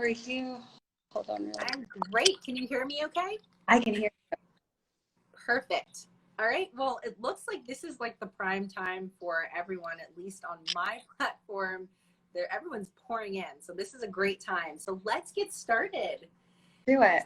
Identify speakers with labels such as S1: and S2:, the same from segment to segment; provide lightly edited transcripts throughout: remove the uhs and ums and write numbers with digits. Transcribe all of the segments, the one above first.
S1: are you? Hold on. Really.
S2: I'm great. Can you hear me okay?
S1: I can hear you.
S2: Perfect. All right. Well, it looks like this is like the prime time for everyone, at least on my platform. Everyone's pouring in. So this is a great time. So let's get started.
S1: Do it.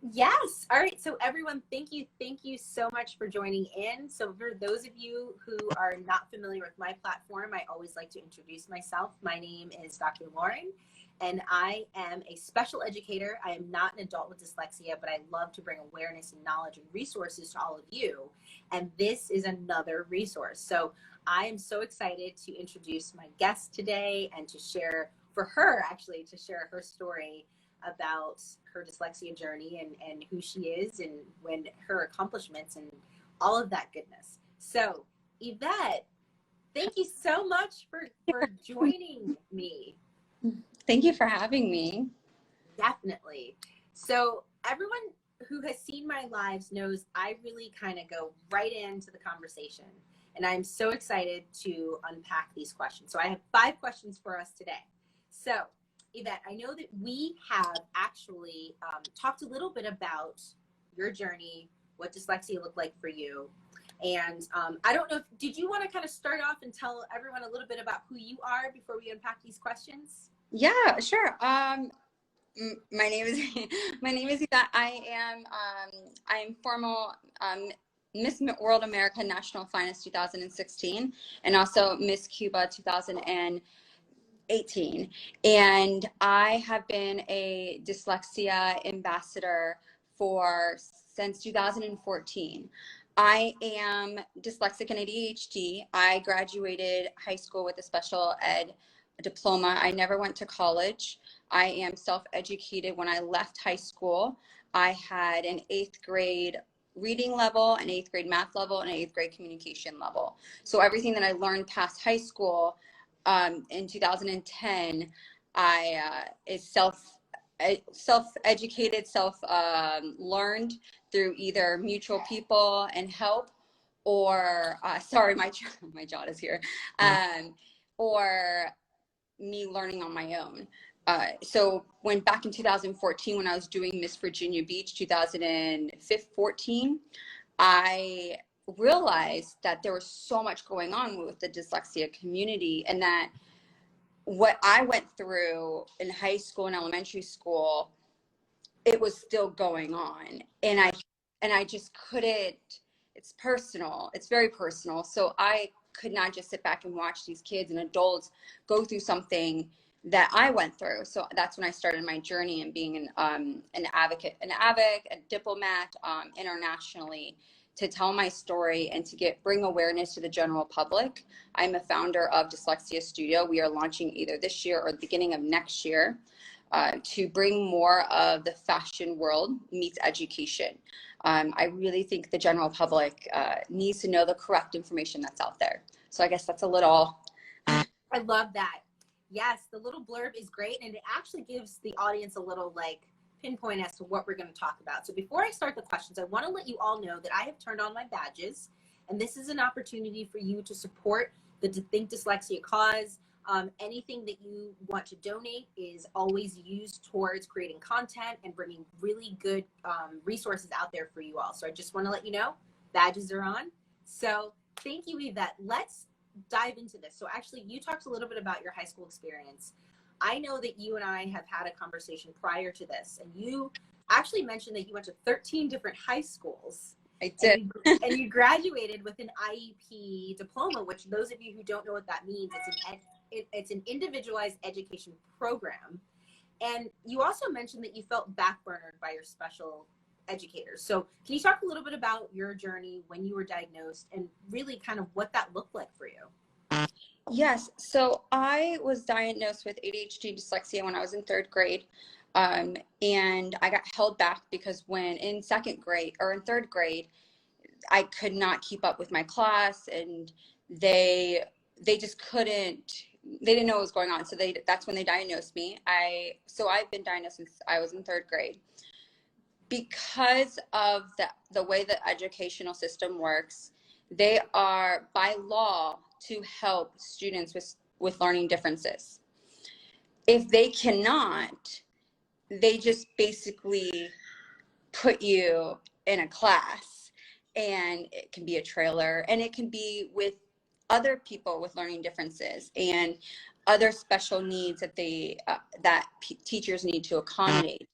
S2: Yes. All right. So everyone, thank you. Thank you so much for joining in. So for those of you who are not familiar with my platform, I always like to introduce myself. My name is Dr. Lauren, and I am a special educator. I am not an adult with dyslexia, but I love to bring awareness and knowledge and resources to all of you. And this is another resource. So I am so excited to introduce my guest today and to share, for her actually, to share her story about her dyslexia journey and who she is and when her accomplishments and all of that goodness. So Yvette, thank you so much for joining me.
S1: Thank you for having me.
S2: Definitely. So everyone who has seen my lives knows I really kind of go right into the conversation, and I'm so excited to unpack these questions. So I have 5 questions for us today. So Yvette, I know that we have actually talked a little bit about your journey, what dyslexia looked like for you. And I don't know, did you want to kind of start off and tell everyone a little bit about who you are before we unpack these questions?
S1: Yeah, sure. My name is Yvette. I'm formal Miss World America National Finest 2016, and also Miss Cuba 2018. And I have been a dyslexia ambassador since 2014. I am dyslexic and ADHD. I graduated high school with a special ed diploma. I never went to college. I am self-educated. When I left high school, I had an 8th grade reading level, an 8th grade math level, and an 8th grade communication level. So everything that I learned past high school in 2010, is self-educated, learned through either mutual people and help, or sorry, my jaw is here, or me learning on my own. So back in 2014, when I was doing Miss Virginia Beach 2014, I realized that there was so much going on with the dyslexia community, and that what I went through in high school and elementary school, it was still going on. And I just couldn't, it's personal. It's very personal. So I could not just sit back and watch these kids and adults go through something that I went through. So that's when I started my journey in being an advocate, a diplomat internationally, to tell my story and to bring awareness to the general public. I'm a founder of Dyslexia Studio. We are launching either this year or the beginning of next year to bring more of the fashion world meets education. I really think the general public needs to know the correct information that's out there. So I guess that's a little.
S2: I love that. Yes, the little blurb is great, and it actually gives the audience a little pinpoint as to what we're going to talk about. So before I start the questions, I want to let you all know that I have turned on my badges, and this is an opportunity for you to support the Think Dyslexia cause. Anything that you want to donate is always used towards creating content and bringing really good resources out there for you all. So I just want to let you know, badges are on. So thank you, Yvette. Let's dive into this. So actually, you talked a little bit about your high school experience. I know that you and I have had a conversation prior to this, and you actually mentioned that you went to 13 different high schools.
S1: I did.
S2: And you graduated with an IEP diploma, which those of you who don't know what that means, it's an individualized education program. And you also mentioned that you felt backburnered by your special educators. So can you talk a little bit about your journey when you were diagnosed and really kind of what that looked like for you?
S1: Yes. So I was diagnosed with ADHD dyslexia when I was in 3rd grade. And I got held back because when in 2nd grade or in 3rd grade, I could not keep up with my class, and they just couldn't, they didn't know what was going on. So that's when they diagnosed me. I've been diagnosed since I was in 3rd grade. Because of the way the educational system works, they are by law to help students with learning differences. If they cannot, they just basically put you in a class, and it can be a trailer, and it can be with other people with learning differences and other special needs that teachers need to accommodate.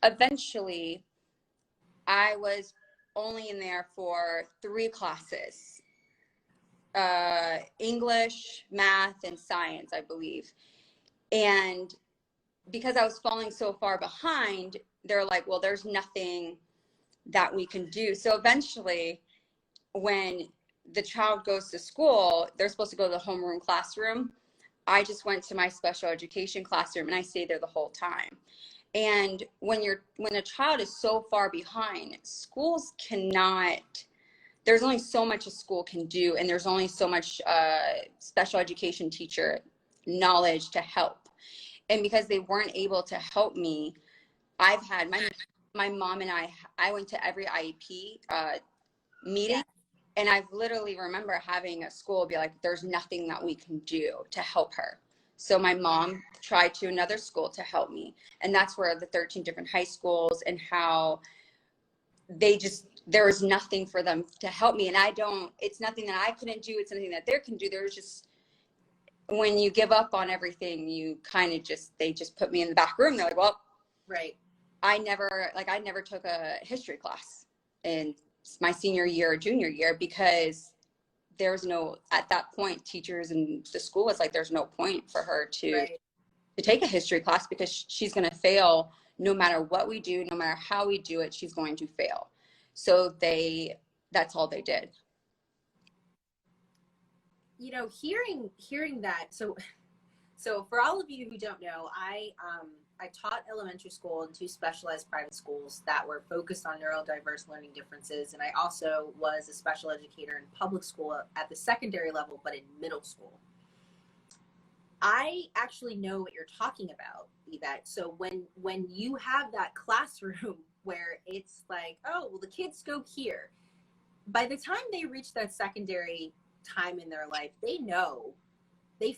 S1: Eventually, I was only in there for 3 classes, English, math, and science, I believe. And because I was falling so far behind, they're like, well, there's nothing that we can do. So eventually, when the child goes to school, they're supposed to go to the homeroom classroom. I just went to my special education classroom, and I stayed there the whole time. And when a child is so far behind, schools cannot, there's only so much a school can do, and there's only so much special education teacher knowledge to help. And because they weren't able to help me, I've had my mom and I went to every IEP meeting. Yeah. And I've literally remember having a school be like, there's nothing that we can do to help her. So my mom tried to another school to help me. And that's where the 13 different high schools, and how there was nothing for them to help me. And it's nothing that I couldn't do. It's something that they can do. There's just, when you give up on everything, you kind of they just put me in the back room. They're like, well,
S2: right.
S1: I never took a history class in my senior year or junior year, because there's no, at that point, teachers and the school was like, there's no point for her to take a history class, because she's going to fail no matter what we do, no matter how we do it, she's going to fail. So that's all they did.
S2: You know, hearing that, so for all of you who don't know, I taught elementary school in 2 specialized private schools that were focused on neurodiverse learning differences. And I also was a special educator in public school at the secondary level, but in middle school. I actually know what you're talking about, Yvette. So when you have that classroom where it's like, oh, well, the kids go here. By the time they reach that secondary time in their life, they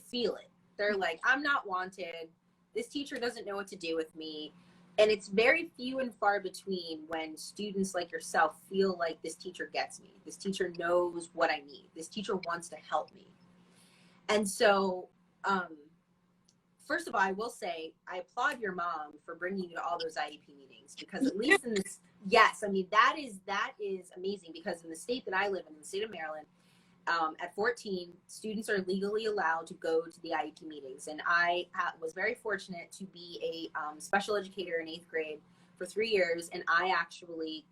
S2: feel it. They're like, I'm not wanted. This teacher doesn't know what to do with me. And it's very few and far between when students like yourself feel like this teacher gets me. This teacher knows what I need. This teacher wants to help me. And so, first of all, I will say, I applaud your mom for bringing you to all those IEP meetings, because at least in this, yes, I mean, that is amazing, because in the state that I live in the state of Maryland, at 14, students are legally allowed to go to the IEP meetings. And I was very fortunate to be a special educator in 8th grade for 3 years. And I actually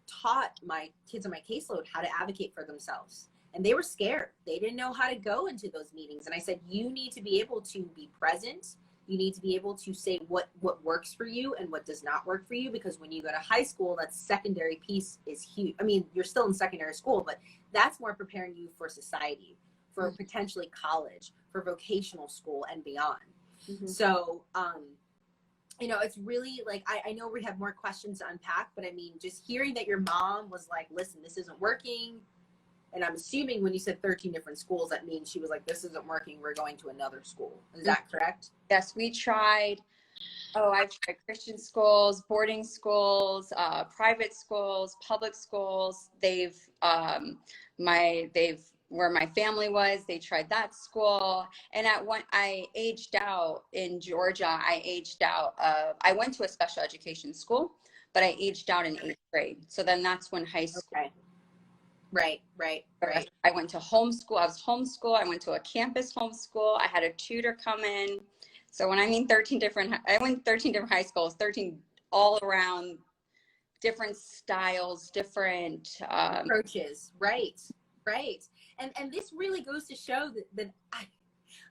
S2: taught my kids on my caseload how to advocate for themselves. And they were scared. They didn't know how to go into those meetings. And I said, you need to be able to be present. You need to be able to say what works for you and what does not work for you, because when you go to high school, that secondary piece is huge. I mean, you're still in secondary school, but that's more preparing you for society, for potentially college, for vocational school and beyond. Mm-hmm. So, you know, it's really like, I know we have more questions to unpack, but I mean, just hearing that your mom was like, listen, this isn't working. And I'm assuming when you said 13 different schools, that means she was like, this isn't working, we're going to another school. Is that correct?
S1: Yes, we tried. I've tried Christian schools, boarding schools, private schools, public schools. Where my family was, they tried that school. And I aged out in Georgia. I went to a special education school, but I aged out in 8th grade. So then that's when high school.
S2: Okay. Right.
S1: I went to homeschool. I was homeschool. I went to a campus homeschool. I had a tutor come in. So when I mean I went 13 different high schools, 13 all around, different styles, different
S2: approaches. Right. And this really goes to show that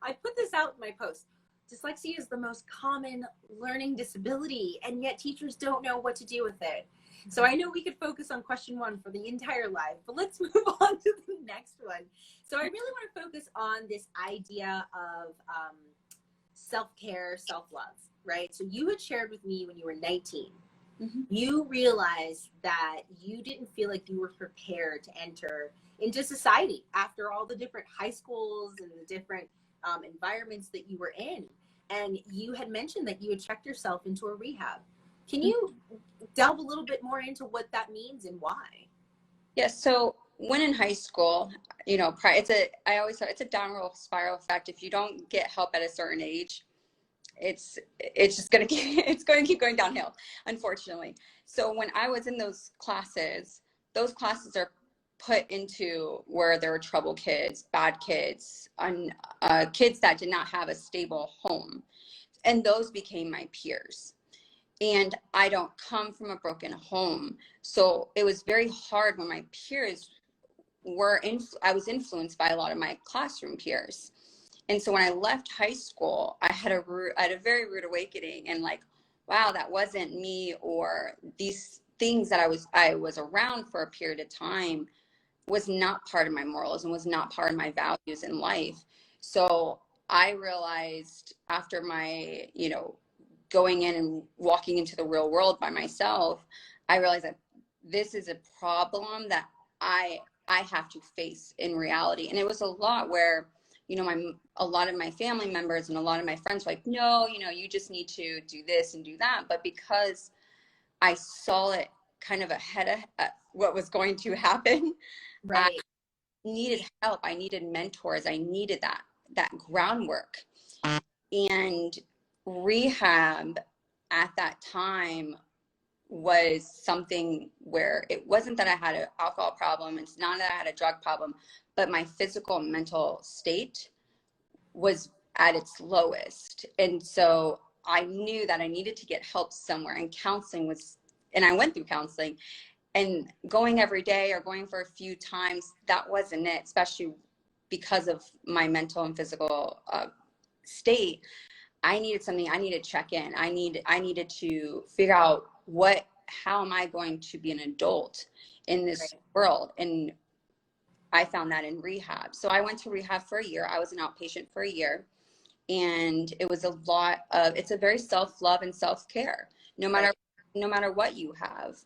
S2: I put this out in my post. Dyslexia is the most common learning disability, and yet teachers don't know what to do with it. So I know we could focus on question 1 for the entire live, but let's move on to the next one. So I really want to focus on this idea of self-care, self-love, right? So you had shared with me when you were 19, you realized that you didn't feel like you were prepared to enter into society after all the different high schools and the different environments that you were in. and you had mentioned that you had checked yourself into a rehab. Can you delve a little bit more into what that means and why?
S1: Yes. So when in high school, you know, I always thought it's a downward spiral effect. If you don't get help at a certain age, it's just going to it's going to keep going downhill, unfortunately. So when I was in those classes are put into where there were trouble kids, bad kids, kids that did not have a stable home. And those became my peers. And I don't come from a broken home. So it was very hard when my peers I was influenced by a lot of my classroom peers. And so when I left high school, I had a very rude awakening, and like, wow, that wasn't me, or these things that I was around for a period of time was not part of my morals and was not part of my values in life. So I realized after my, you know, going in and walking into the real world by myself, I realized that this is a problem that I have to face in reality. And it was a lot where, you know, a lot of my family members and a lot of my friends were like, no, you know, you just need to do this and do that. But because I saw it kind of ahead of what was going to happen,
S2: right.
S1: I needed help. I needed mentors. I needed that groundwork. And rehab at that time was something where it wasn't that I had an alcohol problem, it's not that I had a drug problem, but my physical and mental state was at its lowest. And so I knew that I needed to get help somewhere, and counseling was, and I went through counseling, and going every day or going for a few times, that wasn't it, especially because of my mental and physical state. I needed something. I needed to check in. I needed to figure out how am I going to be an adult in this world? And I found that in rehab. So I went to rehab for a year. I was an outpatient for a year. And it was it's a very self-love and self-care, no matter what you have,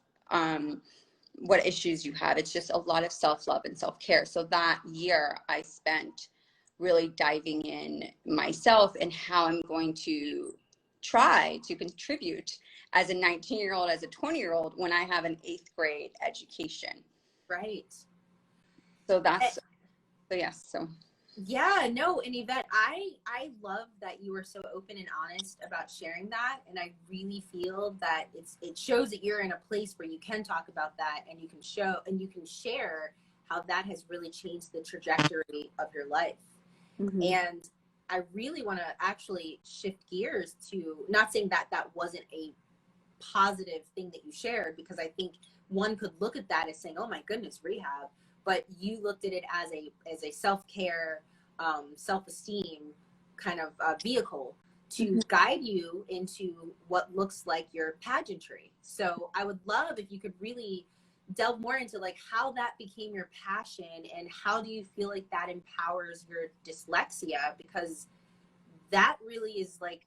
S1: what issues you have. It's just a lot of self-love and self-care. So that year I spent really diving in myself and how I'm going to try to contribute as a 19-year-old, as a 20-year-old, when I have an 8th grade education.
S2: Right.
S1: So yes. So.
S2: Yeah, no, and Yvette, I love that you were so open and honest about sharing that, and I really feel that it shows that you're in a place where you can talk about that, and you can share how that has really changed the trajectory of your life. Mm-hmm. And I really want to actually shift gears to, not saying that that wasn't a positive thing that you shared, because I think one could look at that as saying, oh my goodness, rehab. But you looked at it as a self-care, self-esteem kind of vehicle to guide you into what looks like your pageantry. So I would love if you could really delve more into like how that became your passion, and how do you feel like that empowers your dyslexia, because that really is like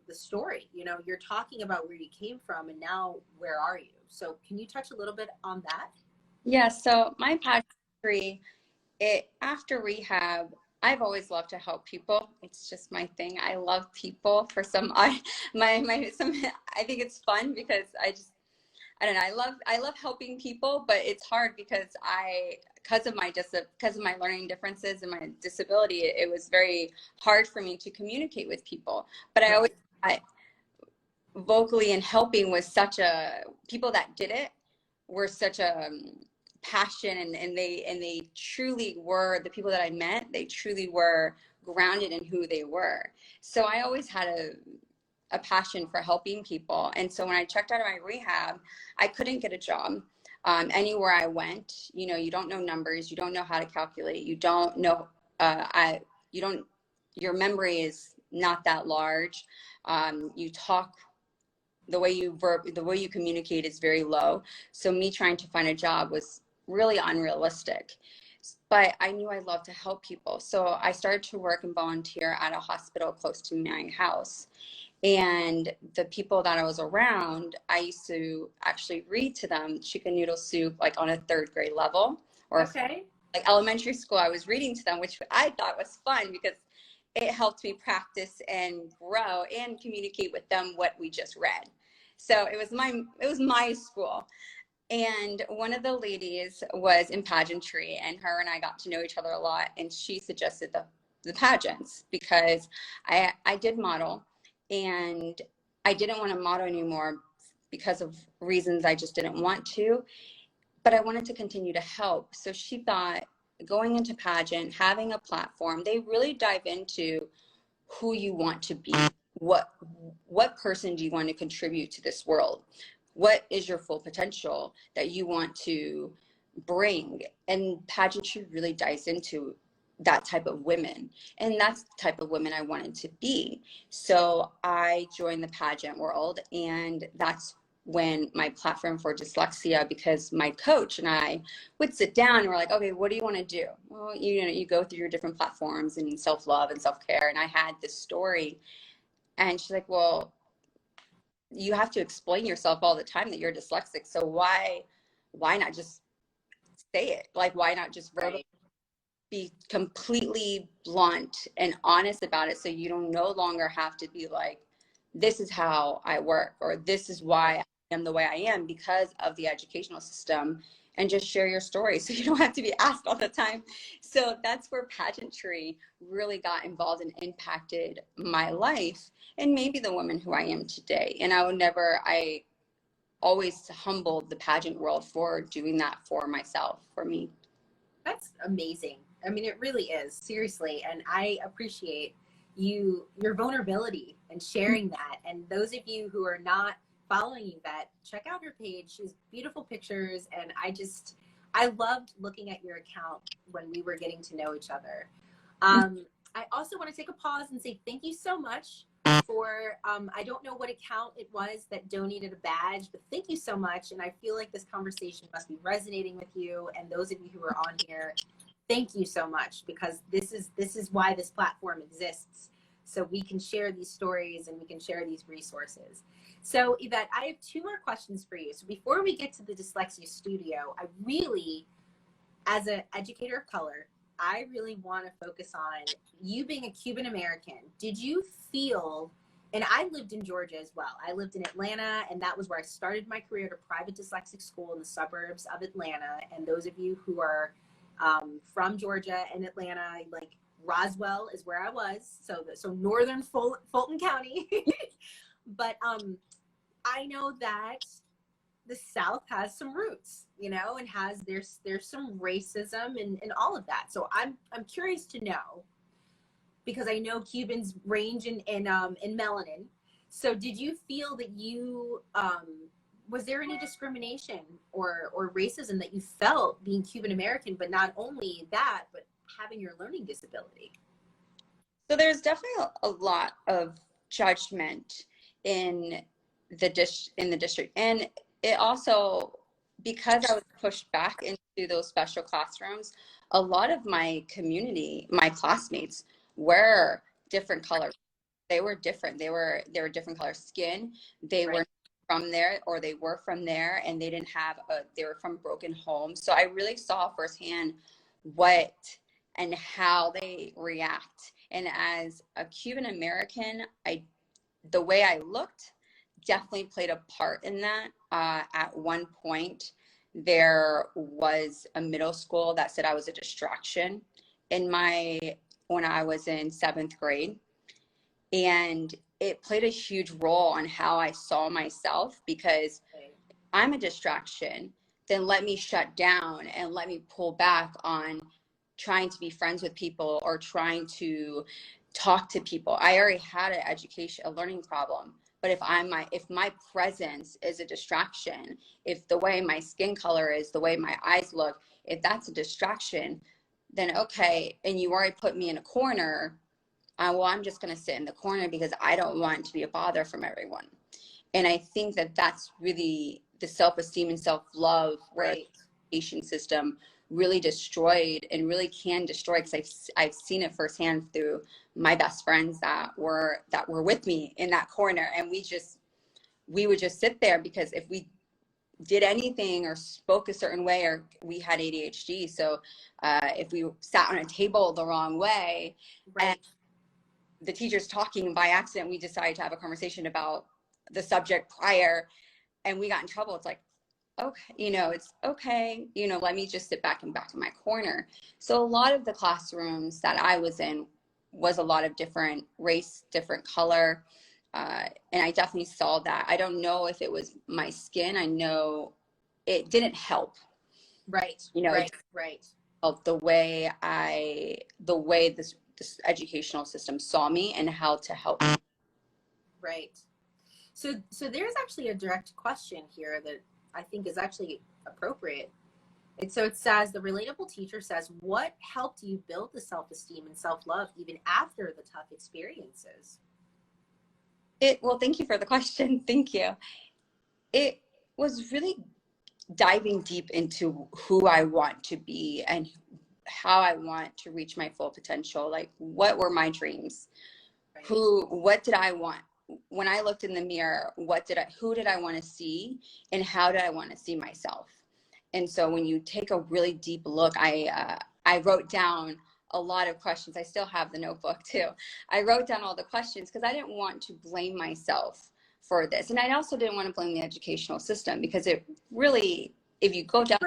S2: the story. You know, you're talking about where you came from, and now where are you? So can you touch a little bit on that?
S1: Yeah, so my pageantry, after rehab, I've always loved to help people. It's just my thing. I love people. I think it's fun because I don't know. I love helping people, but it's hard because because of my learning differences and my disability, it was very hard for me to communicate with people. But vocally and helping was people that did it were such a passion, and they truly were, the people that I met, they truly were grounded in who they were. So I always had a passion for helping people. And so when I checked out of my rehab, I couldn't get a job. Anywhere I went, you know, you don't know numbers, you don't know how to calculate, you don't know, your memory is not that large. You talk, the way you communicate is very low. So me trying to find a job was really unrealistic. But I knew I loved to help people. So I started to work and volunteer at a hospital close to my house. And the people that I was around, I used to actually read to them chicken noodle soup, like on a 3rd grade level, or like elementary school, I was reading to them, which I thought was fun because it helped me practice and grow and communicate with them what we just read. So it was my school. And one of the ladies was in pageantry, and her and I got to know each other a lot. And she suggested the pageants because I did model, and I didn't want to model anymore because of reasons I just didn't want to, but I wanted to continue to help. So she thought going into pageant, having a platform, they really dive into who you want to be. What person do you want to contribute to this world? What is your full potential that you want to bring? And pageantry really dives into that type of women. And that's the type of women I wanted to be. So I joined the pageant world, and that's when my platform for dyslexia, because my coach and I would sit down and we're like, okay, what do you want to do? Well, you go through your different platforms and self-love and self-care. And I had this story, and she's like, well, you have to explain yourself all the time that you're dyslexic. So why not just say it? Like, why not just verbally be completely blunt and honest about it, so you don't no longer have to be like, this is how I work, or this is why I am the way I am because of the educational system, and just share your story so you don't have to be asked all the time. So that's where pageantry really got involved and impacted my life and maybe the woman who I am today. And I always humbled the pageant world for doing that for myself, for me.
S2: That's amazing. I mean, it really is, seriously. And I appreciate your vulnerability and sharing that. And those of you who are not following Yvette, check out her page. She has beautiful pictures. And I loved looking at your account when we were getting to know each other. I also want to take a pause and say thank you so much for, I don't know what account it was that donated a badge, but thank you so much. And I feel like this conversation must be resonating with you. And those of you who are on here, thank you so much, because this is why this platform exists. So we can share these stories and we can share these resources. So Yvette, I have 2 more questions for you. So before we get to the Dyslexia Studio, I really, as an educator of color, I really want to focus on you being a Cuban American. Did you feel, and I lived in Georgia as well. I lived in Atlanta, and that was where I started my career at a private dyslexic school in the suburbs of Atlanta. And those of you who are from Georgia and Atlanta, like Roswell is where I was. So northern Fulton County. But I know that the South has some roots, and there's some racism and all of that. So I'm curious to know, because I know Cubans range in melanin. So did you feel that was there any discrimination or racism that you felt being Cuban American, but not only that, but having your learning disability?
S1: So there's definitely a lot of judgment in the district, and it also, because I was pushed back into those special classrooms, a lot of my community, my classmates, were different colors. They were different. They were different color skin. They were from there, or they were from there, and they were from broken homes. So I really saw firsthand what and how they react. And as a Cuban American, the way I looked definitely played a part in that. At one point, there was a middle school that said I was a distraction when I was in 7th grade. And it played a huge role on how I saw myself, because I'm a distraction, then let me shut down and let me pull back on trying to be friends with people or trying to talk to people. I already had a learning problem. But if my presence is a distraction, if the way my skin color is, the way my eyes look, if that's a distraction, then okay, and you already put me in a corner, well, I'm just going to sit in the corner because I don't want to be a bother from everyone. And I think that that's really the self-esteem and self-love where the education system really destroyed and really can destroy, because I've seen it firsthand through my best friends that were with me in that corner. And we would just sit there, because if we did anything or spoke a certain way, or we had ADHD. So if we sat on a table the wrong way, and the teacher's talking, and by accident we decided to have a conversation about the subject prior, and we got in trouble. It's like, okay, it's okay, let me just sit back in my corner. So a lot of the classrooms that I was in was a lot of different race, different color, and I definitely saw that. I don't know if it was my skin. I know it didn't help.
S2: Right. Right.
S1: Help the way this educational system saw me and how to help me.
S2: Right. So there's actually a direct question here that I think is actually appropriate. And so it says, the relatable teacher says, what helped you build the self-esteem and self-love even after the tough experiences?
S1: Well, thank you for the question. Thank you. It was really diving deep into who I want to be and how I want to reach my full potential. Like, what were my dreams? Right. What did I want? When I looked in the mirror, who did I want to see, and how did I want to see myself? And so when you take a really deep look, I wrote down a lot of questions. I still have the notebook too. I wrote down all the questions because I didn't want to blame myself for this. And I also didn't want to blame the educational system, because it really, if you go down,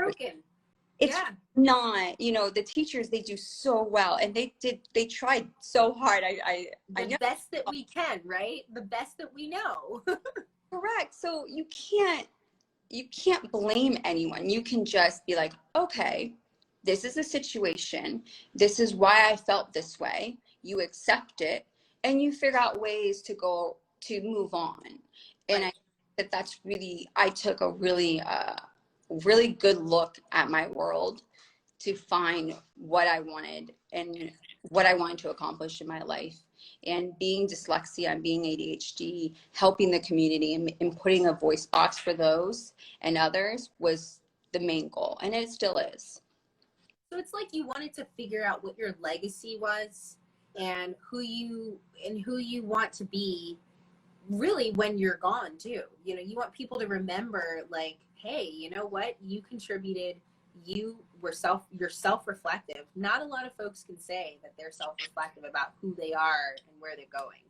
S1: it's not, the teachers, they do so well, and they tried so hard. I know.
S2: The best that we can, right? The best that we know.
S1: Correct. So you can't blame anyone. You can just be like, okay, this is a situation. This is why I felt this way. You accept it, and you figure out ways to move on. And right. I took a really good look at my world to find what I wanted and what I wanted to accomplish in my life. And being dyslexia and being ADHD, helping the community and putting a voice box for those and others was the main goal, and it still is.
S2: So it's like you wanted to figure out what your legacy was and who you want to be really when you're gone too. You want people to remember, like, hey, you know what? You contributed. You're self-reflective. Not a lot of folks can say that they're self-reflective about who they are and where they're going.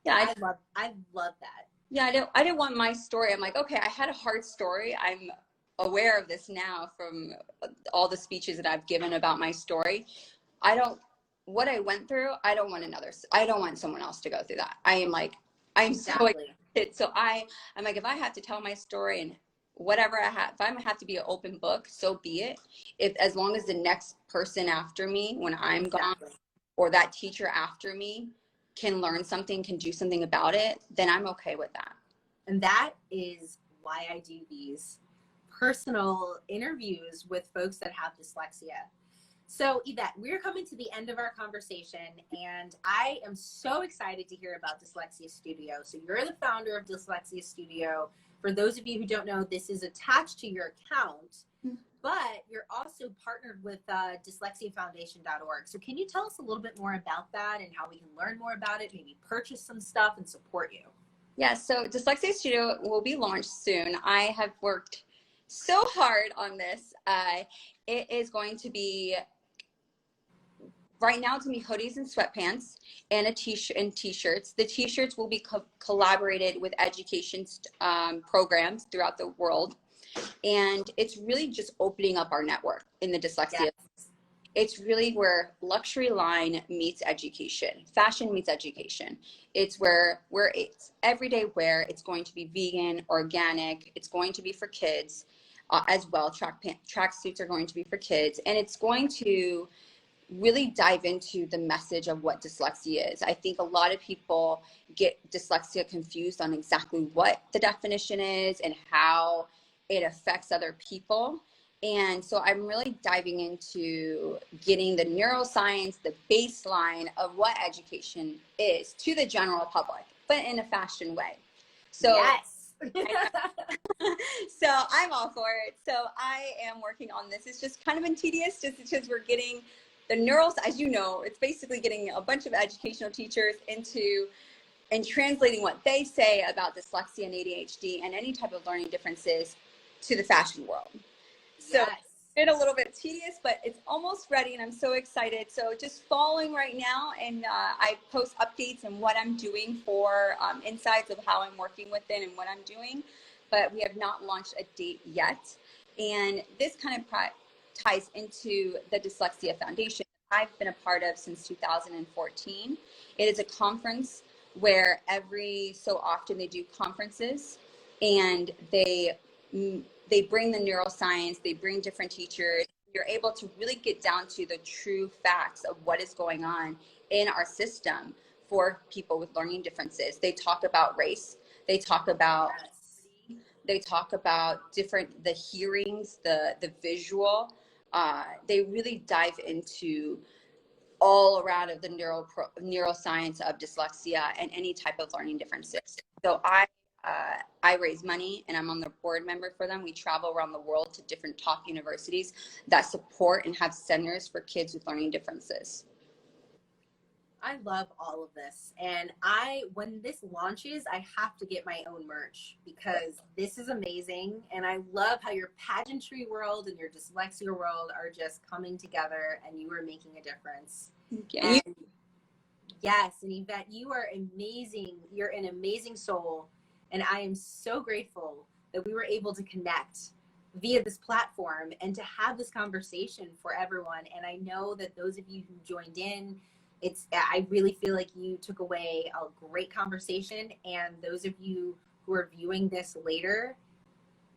S2: Yeah, I love that.
S1: Yeah, I didn't want my story. I'm like, okay, I had a hard story. I'm aware of this now from all the speeches that I've given about my story. What I went through, I don't want someone else to go through that. I'm exactly. So excited. So I'm like, if I have to tell my story and whatever if I have to be an open book, so be it. As long as the next person after me, when I'm gone, or that teacher after me can learn something, can do something about it, then I'm okay with that.
S2: And that is why I do these personal interviews with folks that have dyslexia. So Yvette, we're coming to the end of our conversation, and I am so excited to hear about Dyslexia Studio. So you're the founder of Dyslexia Studio. For those of you who don't know, this is attached to your account, but you're also partnered with dyslexiafoundation.org. So can you tell us a little bit more about that and how we can learn more about it, maybe purchase some stuff and support you?
S1: Yeah, so Dyslexia Studio will be launched soon. I have worked so hard on this. It is going to be, right now it's going to be hoodies and sweatpants and t-shirts. The t-shirts will be collaborated with education programs throughout the world. And it's really just opening up our network in the dyslexia. Yes. It's really where luxury line meets education, fashion meets education. It's where it's everyday wear. It's going to be vegan, organic. It's going to be for kids as well. Track suits are going to be for kids. And it's going to really dive into the message of what dyslexia is. I think a lot of people get dyslexia confused on exactly what the definition is and how it affects other people. And so I'm really diving into getting the neuroscience, the baseline of what education is to the general public, but in a fashion way. So
S2: yes.
S1: So I'm all for it. So I am working on this. It's just kind of been tedious just because we're getting the as you know, it's basically getting a bunch of educational teachers into and translating what they say about dyslexia and ADHD and any type of learning differences to the fashion world. So, yes. It's a little bit tedious, but it's almost ready and I'm so excited. So just following right now, and I post updates and what I'm doing for insights of how I'm working with it and what I'm doing, but we have not launched a date yet. And this kind of ties into the Dyslexia Foundation I've been a part of since 2014. It is a conference where every so often they do conferences, and they bring the neuroscience, they bring different teachers. You're able to really get down to the true facts of what is going on in our system for people with learning differences. They talk about race, they talk about different, the hearings, the visual. They really dive into all around of the neuroscience of dyslexia and any type of learning differences. So I raise money and I'm on the board member for them. We travel around the world to different top universities that support and have centers for kids with learning differences.
S2: I love all of this. And when this launches, I have to get my own merch because this is amazing. And I love how your pageantry world and your dyslexia world are just coming together and you are making a difference.
S1: Yeah.
S2: And yes, and Yvette, you are amazing. You're an amazing soul. And I am so grateful that we were able to connect via this platform and to have this conversation for everyone. And I know that those of you who joined in, I really feel like you took away a great conversation. And those of you who are viewing this later,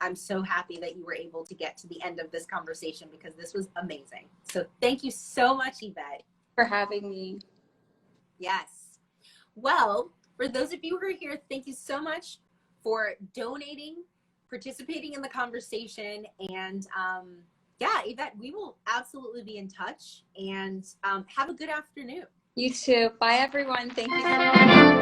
S2: I'm so happy that you were able to get to the end of this conversation because this was amazing. So thank you so much, Yvette.
S1: For having me.
S2: Yes. Well, for those of you who are here, thank you so much for donating, participating in the conversation. And yeah, Yvette, we will absolutely be in touch and have a good afternoon.
S1: You too. Bye, everyone. Thank you so much.